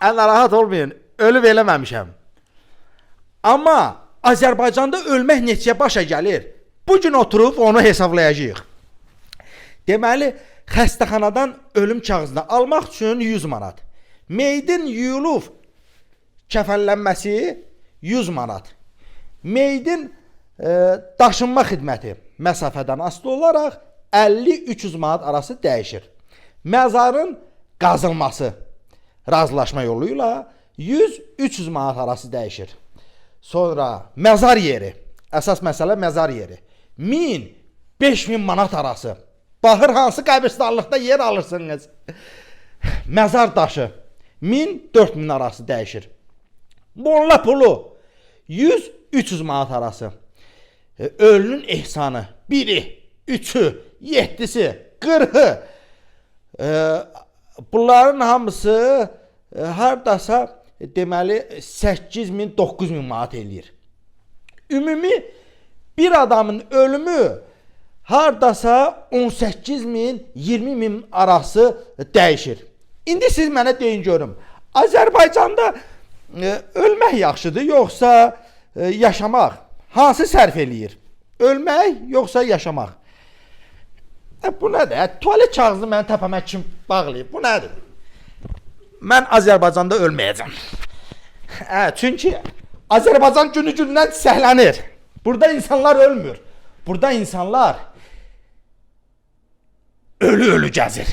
Narahat olmayın, ölüb eləməmişəm. Amma Azərbaycanda ölmək neçəyə başa gəlir? Bugün oturub onu hesablayacağıq. Deməli, xəstəxanadan ölüm kağızını almaq üçün 100 manat. Meydin yuyulub kəfənlənməsi 100 manat. Meydin daşınma xidməti məsafədən asılı olaraq 50-300 manat arası dəyişir. Məzarın qazılması razılaşma yolu ilə 100-300 manat arası dəyişir. Sonra məzar yeri, əsas məsələ məzar yeri 1000-5000 manat arası. Baxır hansı qəbirstanlıqda yer alırsınız. Məzar daşı 1000-4000 arası dəyişir. Molla pulu 100-300 manat arası. Ölünün ehsanı 1-i, 3-ü, 7-si, 40-ı. Bunların hamısı hardasa deməli 8000-9000 manat eləyir. Ümumi bir adamın ölümü hardasa 18000-20000 arası dəyişir. İndi siz mənə deyin görüm. Azərbaycanda ölmək yaxşıdır, yoxsa yaşamaq? Hansı sərf eləyir? Ölmək, yoxsa yaşamaq? Bu nədir? Tualet kağızını mənim təpəmə kim bağlayıb? Bu nədir? Mən Azərbaycanda ölməyəcəm. Çünki Azərbaycan günü-gündən səhlənir. Burada insanlar ölmür. Burada insanlar ölü-ölü gəzir.